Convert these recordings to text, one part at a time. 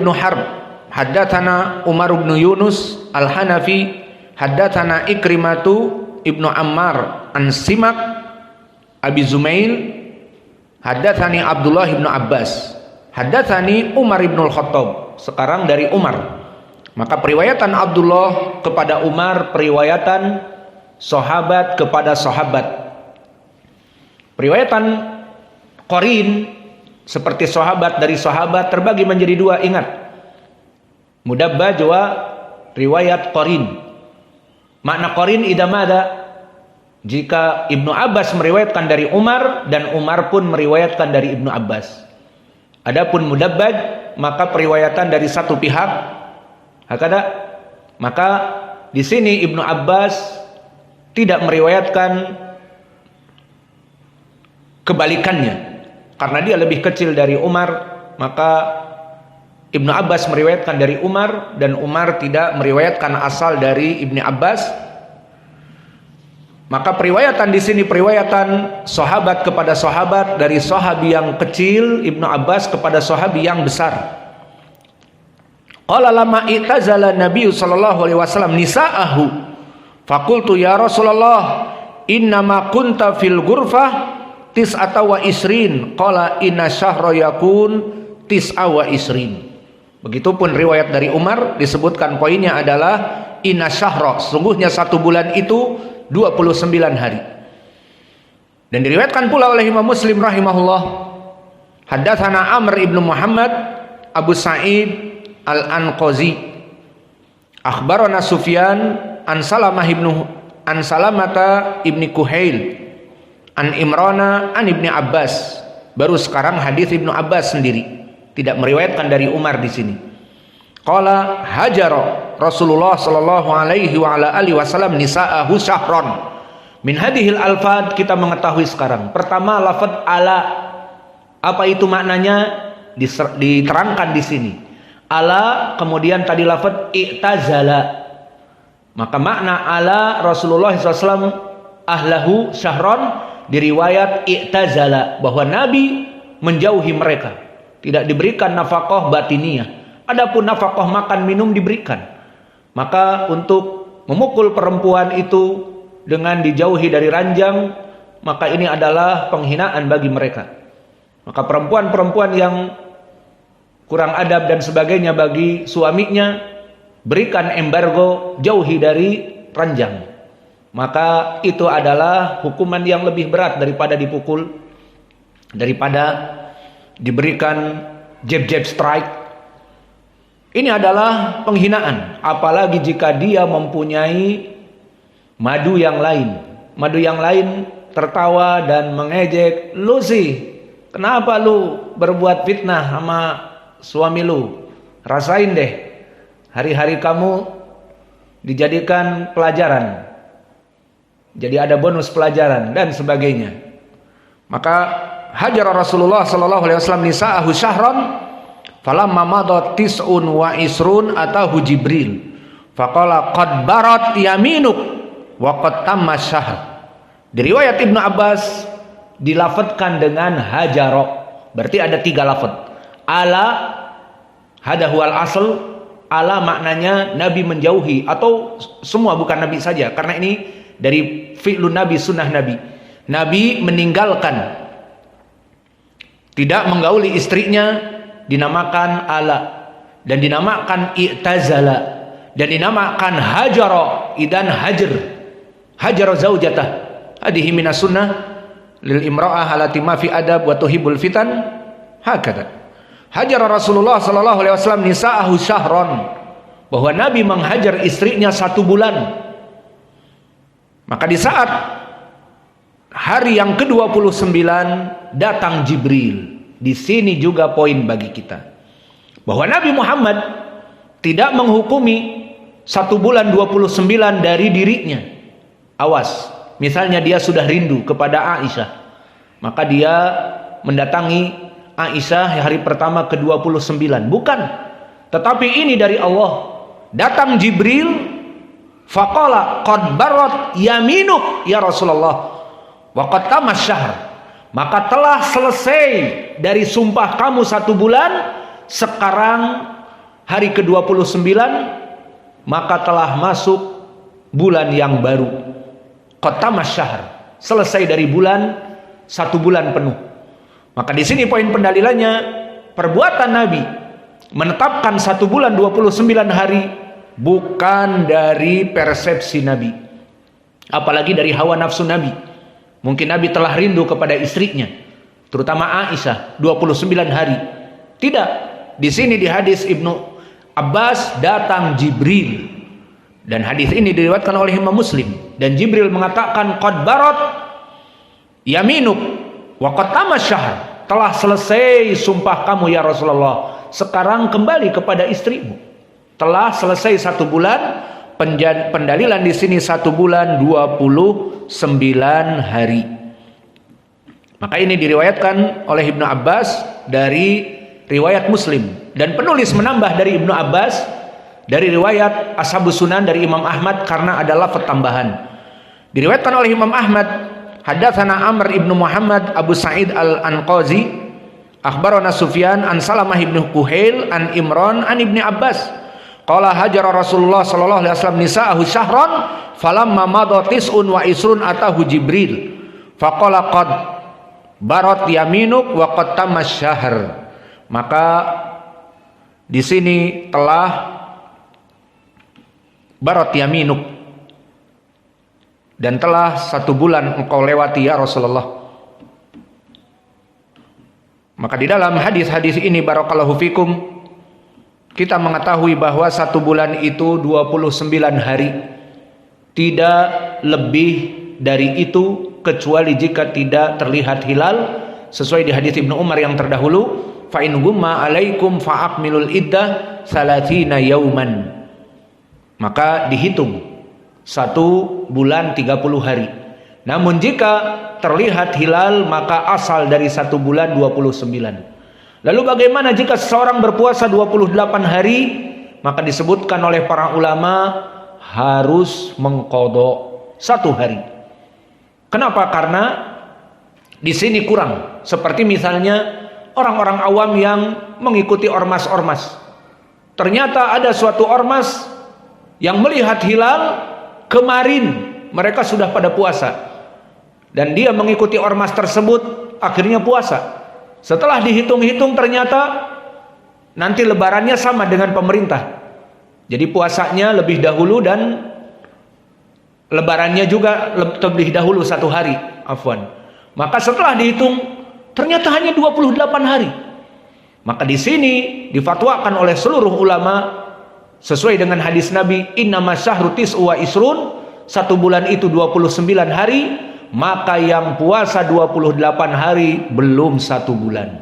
ibn Harb haddatsana Umar ibn Yunus al-Hanafi haddatsana Ikrimatu ibnu Ammar an Simak Abi Zumail haddatsani Abdullah ibn Abbas haddatsani Umar ibn al-Khattab. Sekarang dari Umar. Maka periwayatan Abdullah kepada Umar, periwayatan sahabat kepada sahabat. Periwayatan qarin seperti sahabat dari sahabat terbagi menjadi dua, ingat. Mudabbaj wa riwayat qarin. Makna qarin idamada, jika Ibnu Abbas meriwayatkan dari Umar dan Umar pun meriwayatkan dari Ibnu Abbas. Adapun mudabbaj, maka periwayatan dari satu pihak. Hakada, maka di sini Ibnu Abbas tidak meriwayatkan kebalikannya. Karena dia lebih kecil dari Umar, maka Ibnu Abbas meriwayatkan dari Umar dan Umar tidak meriwayatkan asal dari Ibnu Abbas. Maka periwayatan di sini periwayatan sahabat kepada sahabat, dari sahabi yang kecil Ibnu Abbas kepada sahabi yang besar. Qala lama i'tazala Nabi sallallahu alaihi wasallam nisa'ahu faqultu ya Rasulullah innama kunta fil ghurfah tis'ata wa isrin qala inna syahra yakun tis'a wa isrin. Begitupun riwayat dari Umar disebutkan poinnya adalah inna syahra, sungguhnya satu bulan itu 29 hari. Dan diriwayatkan pula oleh Imam Muslim rahimahullah, haddatsana Amr ibnu Muhammad Abu Sa'id Al-Anqazi akhbarana Sufyan an Salamata ibni Kuhail an Imrana an Ibni Abbas. Baru sekarang hadis Ibnu Abbas sendiri, tidak meriwayatkan dari Umar di sini. Qala hajara Rasulullah sallallahu alaihi wa ala alihi wasallam nisa'ahu syahran. Min hadhil alfad kita mengetahui sekarang. Pertama, lafaz ala. Apa itu maknanya? Diterangkan di sini. Ala, kemudian tadi lafaz i'tazala. Maka makna ala Rasulullah SAW ahlahu syahran, diriwayat i'tazala, bahwa Nabi menjauhi mereka, tidak diberikan nafkah batiniyah. Adapun nafkah makan minum diberikan. Maka untuk memukul perempuan itu dengan dijauhi dari ranjang, maka ini adalah penghinaan bagi mereka. Maka perempuan-perempuan yang kurang adab dan sebagainya bagi suaminya, berikan embargo, jauhi dari ranjang. Maka itu adalah hukuman yang lebih berat daripada dipukul, daripada diberikan jab-jab strike. Ini adalah penghinaan, apalagi jika dia mempunyai madu yang lain. Madu yang lain tertawa dan mengejek, lu sih, kenapa lu berbuat fitnah sama suami lu? Rasain deh, hari-hari kamu dijadikan pelajaran, jadi ada bonus pelajaran dan sebagainya. Maka hajar Rasulullah sallallahu alaihi wasallam nisa'ahu syahran falamma madat tis'un wa isrun atahu Jibril faqala qad barat yaminuk wa qad tamma syahr. Di riwayat Ibnu Abbas dilafadzkan dengan hajaro, berarti ada 3 lafaz. Ala hadahu al asl, ala maknanya Nabi menjauhi, atau semua, bukan Nabi saja, karena ini dari fi'lun Nabi, sunnah Nabi. Nabi meninggalkan, tidak menggauli istrinya, dinamakan ala, dan dinamakan i'tazala, dan dinamakan hajara, idan hajara zaujatah. Hadihi minas sunnah lil imra'ah halati ma fi adab wa tuhibul fitan. Hakada hajar Rasulullah sallallahu alaihi wasallam nisa'ahu syahran, bahwa Nabi menghajar istrinya 1 bulan. Maka di saat hari yang ke-29 datang Jibril. Di sini juga poin bagi kita, bahwa Nabi Muhammad tidak menghukumi 1 bulan 29 dari dirinya. Awas, misalnya dia sudah rindu kepada Aisyah, maka dia mendatangi Aisyah hari pertama ke-29. Bukan, tetapi ini dari Allah. Datang Jibril, faqala qad barat yaminuk ya Rasulullah wa qad tamma syahr. Maka telah selesai dari sumpah kamu 1 bulan, sekarang hari ke-29 maka telah masuk bulan yang baru. Qatamas syahr, selesai dari bulan, 1 bulan penuh. Maka di sini poin pendalilannya, perbuatan Nabi menetapkan 1 bulan 29 hari bukan dari persepsi Nabi, apalagi dari hawa nafsu Nabi. Mungkin Nabi telah rindu kepada istrinya, terutama Aisyah, 29 hari. Tidak. Di sini di hadis Ibnu Abbas datang Jibril, dan hadis ini diriwayatkan oleh Imam Muslim, dan Jibril mengatakan qad barat yaminuk wa qad tamas syahr, telah selesai sumpah kamu ya Rasulullah, sekarang kembali kepada istrimu. Telah selesai 1 bulan. Pendalilan di sini 1 bulan 29 hari. Maka ini diriwayatkan oleh Ibnu Abbas dari riwayat Muslim, dan penulis menambah dari Ibnu Abbas dari riwayat Ashabus Sunan dari Imam Ahmad karena ada lafaz tambahan. Diriwayatkan oleh Imam Ahmad, hadatsana Amr ibnu Muhammad Abu Sa'id al-Anqazi akhbarana Sufyan an Salamah ibnu Kuhail an Imran an Ibni Abbas qala hajara Rasulullah sallallahu alaihi wasallam nisa'ahu syahran falamma madha tis'un wa isrun atahu Jibril faqala qad barat yaminuk wa qad tamas syahr. Maka di sini telah barat yaminuk, dan telah 1 bulan engkau lewati ya Rasulullah. Maka di dalam hadis-hadis ini barakallahu fikum, kita mengetahui bahwa 1 bulan itu 29 hari, tidak lebih dari itu kecuali jika tidak terlihat hilal, sesuai di hadis Ibnu Umar yang terdahulu, fa in gumma alaikum fa akmilul iddah 30 yauman. Maka dihitung 1 bulan 30 hari. Namun jika terlihat hilal maka asal dari 1 bulan 29. Lalu bagaimana jika seseorang berpuasa 28 hari? Maka disebutkan oleh para ulama harus mengqadha 1 hari. Kenapa? Karena di sini kurang. Seperti misalnya orang-orang awam yang mengikuti ormas-ormas. Ternyata ada suatu ormas yang melihat hilal kemarin, mereka sudah pada puasa, dan dia mengikuti ormas tersebut, akhirnya puasa. Setelah dihitung-hitung ternyata nanti lebarannya sama dengan pemerintah, jadi puasanya lebih dahulu dan lebarannya juga lebih dahulu 1 hari, afwan. Maka setelah dihitung ternyata hanya 28 hari. Maka di sini difatwakan oleh seluruh ulama sesuai dengan hadis Nabi, innama syahru tis'u wa isrun, 1 bulan itu 29 hari, maka yang puasa 28 hari belum 1 bulan.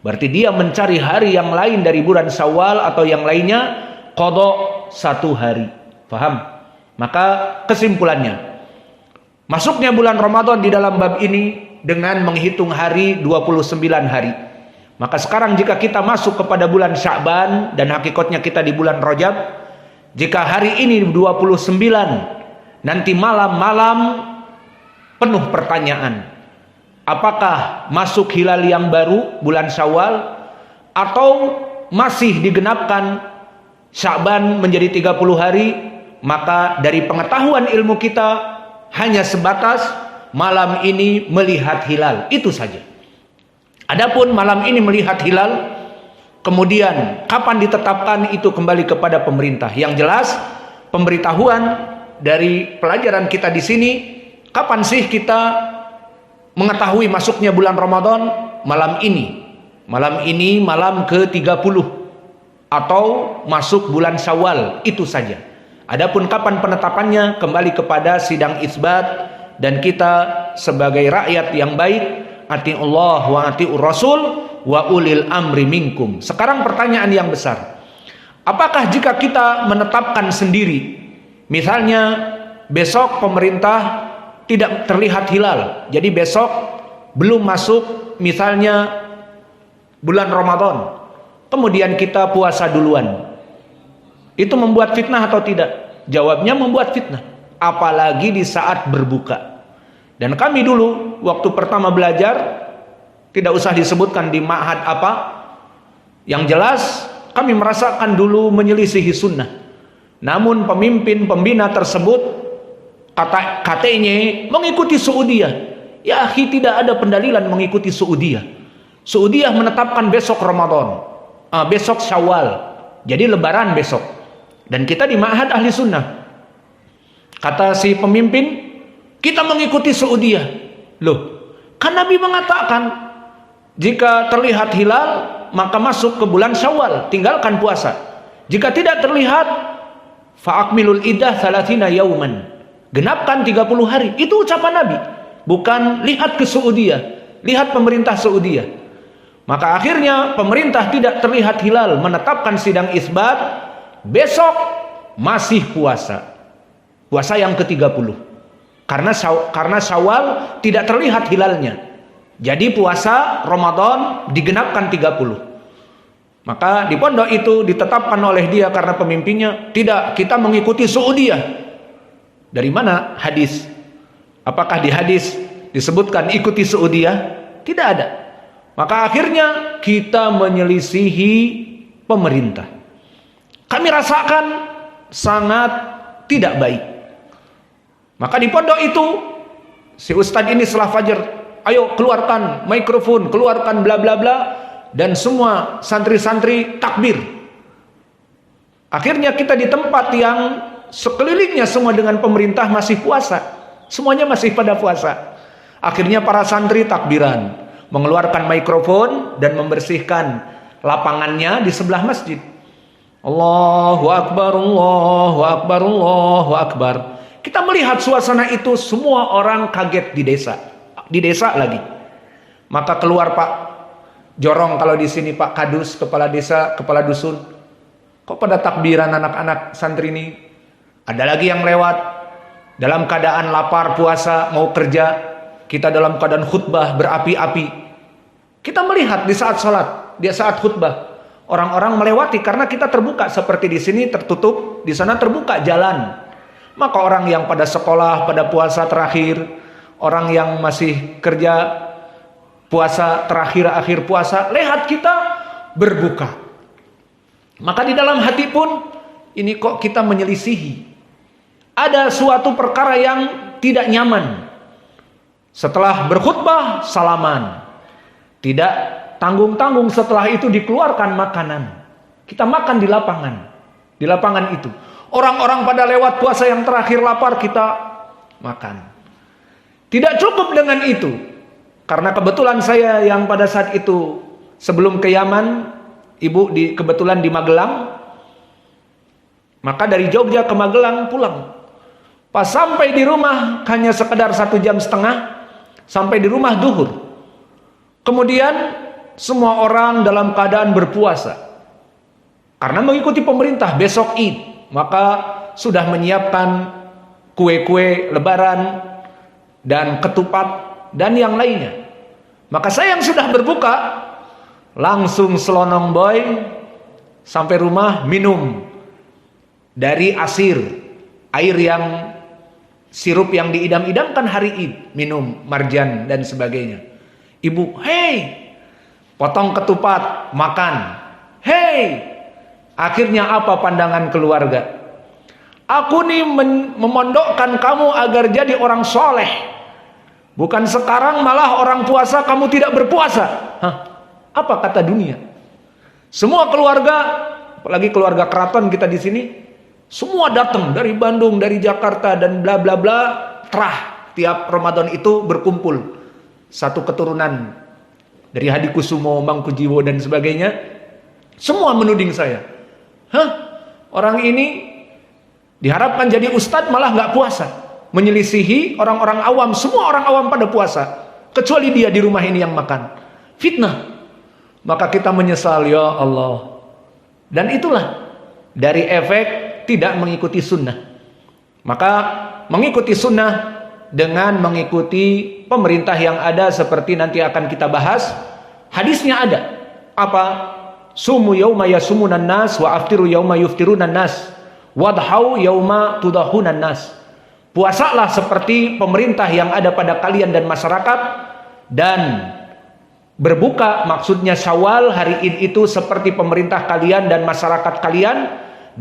Berarti dia mencari hari yang lain dari bulan Syawal atau yang lainnya, qadha 1 hari. Paham? Maka kesimpulannya, masuknya bulan Ramadan di dalam bab ini dengan menghitung hari 29 hari. Maka sekarang jika kita masuk kepada bulan Sya'ban, dan hakikatnya kita di bulan Rajab, jika hari ini 29, nanti malam-malam penuh pertanyaan. Apakah masuk hilal yang baru bulan Syawal, atau masih digenapkan Sya'ban menjadi 30 hari? Maka dari pengetahuan ilmu kita hanya sebatas malam ini melihat hilal, itu saja. Adapun malam ini melihat hilal, kemudian kapan ditetapkan itu kembali kepada pemerintah. Yang jelas pemberitahuan dari pelajaran kita di sini, kapan sih kita mengetahui masuknya bulan Ramadan? Malam ini. Malam ini malam ke-30 atau masuk bulan Syawal, itu saja. Adapun kapan penetapannya kembali kepada sidang isbat, dan kita sebagai rakyat yang baik, atiullah wa atiur rasul wa ulil amri minkum. Sekarang pertanyaan yang besar, apakah jika kita menetapkan sendiri, misalnya besok pemerintah tidak terlihat hilal, jadi besok belum masuk misalnya bulan Ramadan, kemudian kita puasa duluan, itu membuat fitnah atau tidak? Jawabnya membuat fitnah, apalagi di saat berbuka. Dan kami dulu waktu pertama belajar, tidak usah disebutkan di ma'had apa, yang jelas kami merasakan dulu menyelisihi sunnah. Namun pemimpin pembina tersebut katanya mengikuti Saudiyah. Ya akhi, tidak ada pendalilan mengikuti Saudiyah. Saudiyah menetapkan besok Ramadan, besok Syawal, jadi lebaran besok. Dan kita di Ma'had Ahli Sunnah. Kata si pemimpin, kita mengikuti Saudiyah. Loh, kan Nabi mengatakan jika terlihat hilal maka masuk ke bulan Syawal, tinggalkan puasa. Jika tidak terlihat, fa'akmilul iddah 30 yauman, genapkan 30 hari. Itu ucapan Nabi, bukan lihat ke Saudiyah, lihat pemerintah Saudiyah. Maka akhirnya pemerintah tidak terlihat hilal, menetapkan sidang isbat, besok masih puasa, puasa yang ke-30. Karena Syawal tidak terlihat hilalnya, jadi puasa Ramadan digenapkan 30. Maka di pondok itu ditetapkan oleh dia karena pemimpinnya, tidak, kita mengikuti Saudiyah. Dari mana hadis? Apakah di hadis disebutkan ikuti Saudiyah? Tidak ada. Maka akhirnya kita menyelisihi pemerintah. Kami rasakan sangat tidak baik. Maka di pondok itu si ustadz ini setelah fajar, ayo keluarkan mikrofon, keluarkan bla bla bla, dan semua santri-santri takbir. Akhirnya kita di tempat yang sekelilingnya semua dengan pemerintah masih puasa, semuanya masih pada puasa. Akhirnya para santri takbiran, mengeluarkan mikrofon dan membersihkan lapangannya di sebelah masjid. Allahu Akbar, Allahu Akbar, Allahu Akbar. Kita melihat suasana itu, semua orang kaget di desa lagi. Maka keluar Pak Jorong, kalau di sini Pak Kadus, kepala desa, kepala dusun. Kok pada takbiran anak-anak santri ini? Ada lagi yang lewat dalam keadaan lapar, puasa, mau kerja. Kita dalam keadaan khutbah berapi-api. Kita melihat di saat sholat, di saat khutbah, orang-orang melewati karena kita terbuka, seperti di sini tertutup, di sana terbuka jalan. Maka orang yang pada sekolah, pada puasa terakhir, orang yang masih kerja puasa terakhir, akhir puasa, lihat kita berbuka. Maka di dalam hati pun, ini kok kita menyelisihi. Ada suatu perkara yang tidak nyaman. Setelah berkhutbah, salaman. Tidak tanggung-tanggung, setelah itu dikeluarkan makanan. Kita makan di lapangan itu. Orang-orang pada lewat puasa yang terakhir lapar, kita makan. Tidak cukup dengan itu. Karena kebetulan saya yang pada saat itu sebelum ke Yaman, ibu kebetulan di Magelang. Maka dari Jogja ke Magelang pulang. Pas sampai di rumah hanya sekedar 1,5 jam, sampai di rumah duhur. Kemudian semua orang dalam keadaan berpuasa. Karena mengikuti pemerintah besok Id. Maka sudah menyiapkan kue-kue lebaran dan ketupat dan yang lainnya. Maka saya yang sudah berbuka langsung selonong boy sampai rumah minum dari asir, air yang sirup yang diidam-idamkan hari Id, minum marjan dan sebagainya. Ibu, hei, potong ketupat, makan. Hei, akhirnya apa pandangan keluarga? Aku nih memondokkan kamu agar jadi orang soleh. Bukan sekarang malah orang puasa kamu tidak berpuasa. Hah? Apa kata dunia? Semua keluarga, apalagi keluarga keraton kita di sini, semua datang dari Bandung, dari Jakarta dan bla bla bla. Tiap Ramadan itu berkumpul. Satu keturunan dari Hadikusumo, Mangkujiwo dan sebagainya. Semua menuding saya. Hah? Orang ini diharapkan jadi ustadz malah nggak puasa. Menyelisihi orang-orang awam. Semua orang awam pada puasa, kecuali dia di rumah ini yang makan. Fitnah. Maka kita menyesal, ya Allah. Dan itulah dari efek tidak mengikuti sunnah. Maka mengikuti sunnah dengan mengikuti pemerintah yang ada, seperti nanti akan kita bahas. Hadisnya ada. Apa? Sumu yauma yasumunan nas wa aftiru yauma yuftirunan nas wadhau yauma tudahunan nas. Puasalah seperti pemerintah yang ada pada kalian dan masyarakat, dan Berbuka maksudnya Syawal, hari Id itu seperti pemerintah kalian dan masyarakat kalian,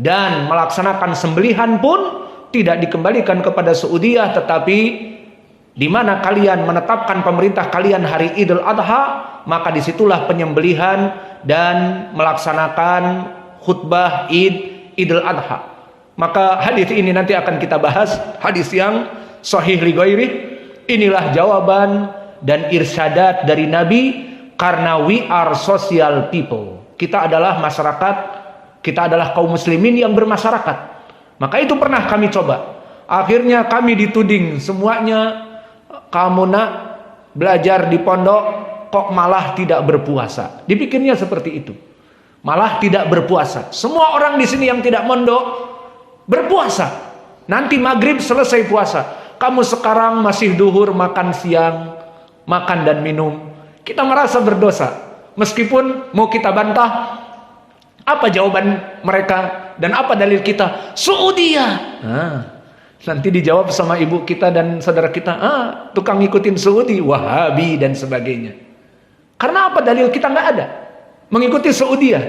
dan melaksanakan sembelihan pun tidak dikembalikan kepada Saudiyah, tetapi di mana kalian menetapkan pemerintah kalian hari Idul Adha, maka disitulah penyembelihan dan melaksanakan khutbah Idul Adha. Maka hadis ini nanti akan kita bahas, hadis yang sahih li ghairi. Inilah jawaban dan irsyadat dari Nabi, karena we are social people. Kita adalah masyarakat, kita adalah kaum muslimin yang bermasyarakat. Maka itu pernah kami coba. Akhirnya kami dituding semuanya, kamu nak belajar di pondok kok malah tidak berpuasa. Dipikirnya seperti itu. Malah tidak berpuasa. Semua orang di sini yang tidak mondok berpuasa. Nanti maghrib selesai puasa. Kamu sekarang masih duhur, makan siang, makan dan minum. Kita merasa berdosa. Meskipun mau kita bantah, apa jawaban mereka dan apa dalil kita? Saudiyah. Nanti dijawab sama ibu kita dan saudara kita, tukang ngikutin Saudi, Wahabi dan sebagainya. Karena apa? Dalil kita nggak ada. Mengikuti Saudiyah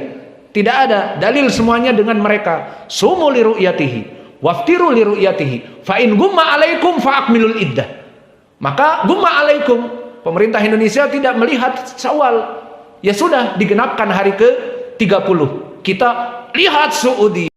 tidak ada dalil, semuanya dengan mereka. Sumu li ru'yatihi, waftiru li ru'yatihi, fa in gumma alaikum fa akmilul iddah. Maka gumma alaikum, pemerintah Indonesia tidak melihat Syawal, ya sudah digenapkan hari ke-30. Kita lihat Saudi.